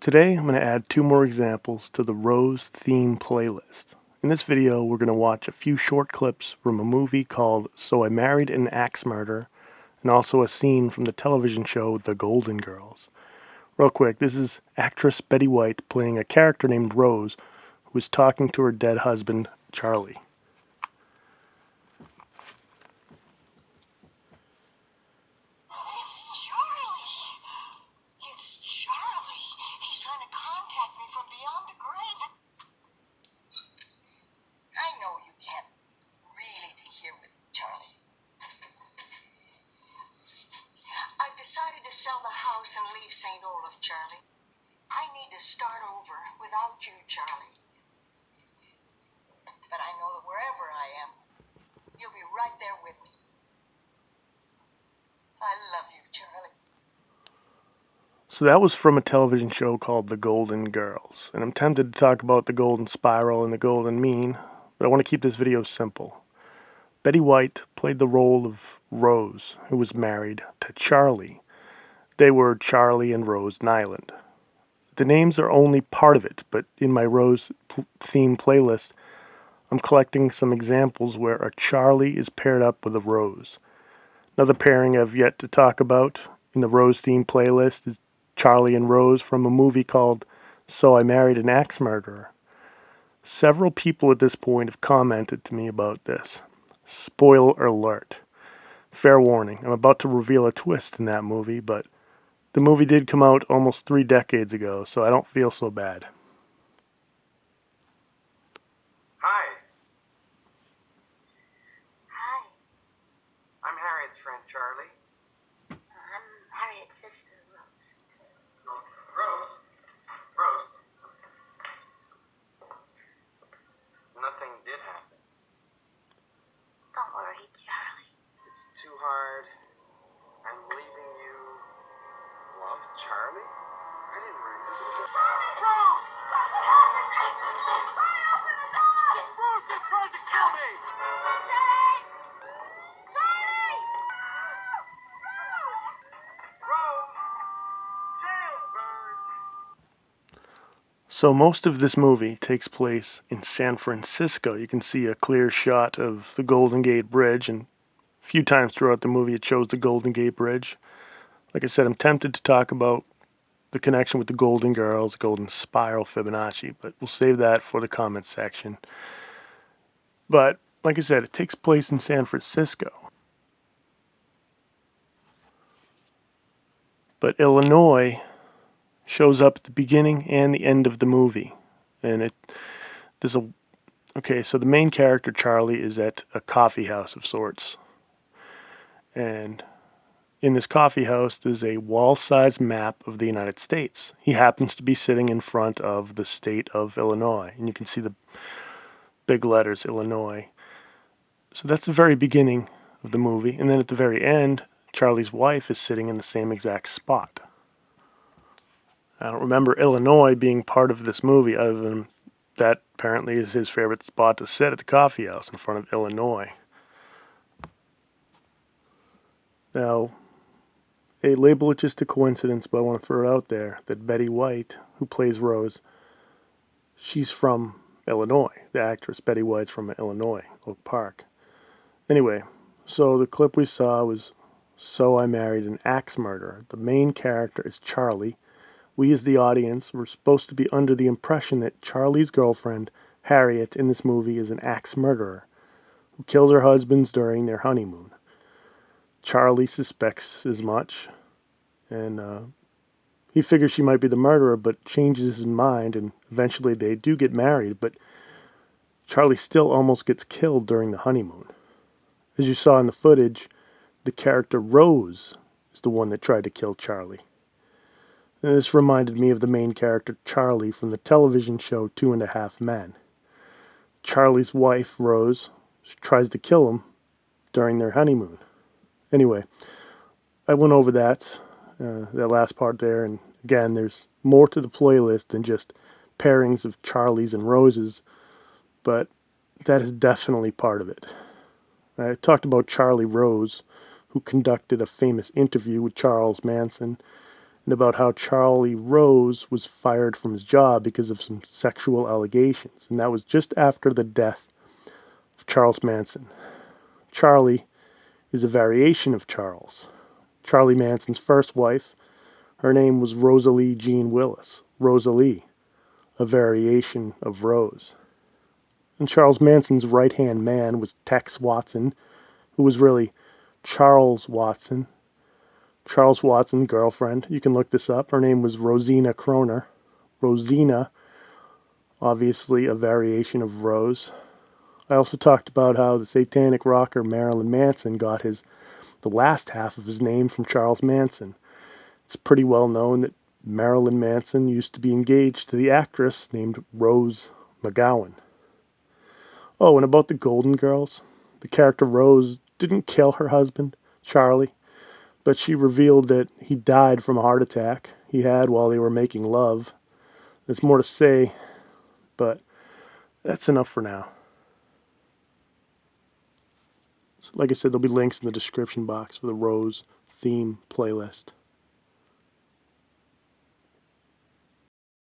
Today I'm going to add 2 more examples to the Rose theme playlist. In this video we're going to watch a few short clips from a movie called So I Married an Axe Murderer, and also a scene from the television show The Golden Girls. Real quick, this is actress Betty White playing a character named Rose who is talking to her dead husband, Charlie. I've decided to sell the house and leave St. Olaf, Charlie. I need to start over without you, Charlie. But I know that wherever I am, you'll be right there with me. I love you, Charlie. So that was from a television show called The Golden Girls, and I'm tempted to talk about the Golden Spiral and the Golden Mean, but I want to keep this video simple. Betty White played the role of Rose, who was married to Charlie. They were Charlie and Rose Nyland. The names are only part of it, but in my Rose theme playlist, I'm collecting some examples where a Charlie is paired up with a Rose. Another pairing I've yet to talk about in the Rose theme playlist is Charlie and Rose from a movie called So I Married an Axe Murderer. Several people at this point have commented to me about this. Spoiler alert. Fair warning, I'm about to reveal a twist in that movie, but the movie did come out almost 3 decades ago, so I don't feel so bad. Hi, Hi, I'm Harriet's friend Charlie. I'm Harriet's sister, Rose. Rose. Nothing did happen. Don't worry, Charlie. It's too hard. I'm leaving you. Love Charlie? I didn't remember. Rose! Rose is trying to kill me! Rose! Jailbird! So most of this movie takes place in San Francisco. You can see a clear shot of the Golden Gate Bridge, and a few times throughout the movie it shows the Golden Gate Bridge. Like I said, I'm tempted to talk about the connection with the Golden Girls, Golden Spiral, Fibonacci, but we'll save that for the comments section. But, like I said, it takes place in San Francisco. But Illinois shows up at the beginning and the end of the movie. And so the main character, Charlie, is at a coffee house of sorts. And in this coffee house, there's a wall-sized map of the United States. He happens to be sitting in front of the state of Illinois, and you can see the big letters, Illinois. So that's the very beginning of the movie, and then at the very end, Charlie's wife is sitting in the same exact spot. I don't remember Illinois being part of this movie, other than that apparently is his favorite spot to sit at the coffee house, in front of Illinois. Now, I label it just a coincidence, but I want to throw it out there that Betty White, who plays Rose, she's from Illinois. The actress Betty White's from Illinois, Oak Park. Anyway, so the clip we saw was So I Married an Axe Murderer. The main character is Charlie. We as the audience were supposed to be under the impression that Charlie's girlfriend, Harriet, in this movie is an axe murderer who kills her husbands during their honeymoon. Charlie suspects as much, and he figures she might be the murderer, but changes his mind, and eventually they do get married, but Charlie still almost gets killed during the honeymoon. As you saw in the footage, the character Rose is the one that tried to kill Charlie. And this reminded me of the main character Charlie from the television show 2.5 Men. Charlie's wife, Rose, tries to kill him during their honeymoon. Anyway, I went over that last part there, and again, there's more to the playlist than just pairings of Charlies and Roses, but that is definitely part of it. I talked about Charlie Rose, who conducted a famous interview with Charles Manson, and about how Chαrlιes Rose was fired from his job because of some sexual allegations. And that was just after the death of Charles Manson. Chαrlie is a variation of Charles. Charlie Manson's first wife, her name was Rosalie Jean Willis. Rosalie, a variation of Rose. And Charles Manson's right-hand man was Tex Watson, who was really Charles Watson. Charles Watson's girlfriend, you can look this up, her name was Rosina Kroner. Rosina, obviously a variation of Rose. I also talked about how the satanic rocker Marilyn Manson got the last half of his name from Charles Manson. It's pretty well known that Marilyn Manson used to be engaged to the actress named Rose McGowan. Oh, and about the Golden Girls, the character Rose didn't kill her husband, Charlie, but she revealed that he died from a heart attack he had while they were making love. There's more to say, but that's enough for now. So like I said, there'll be links in the description box for the Rose theme playlist.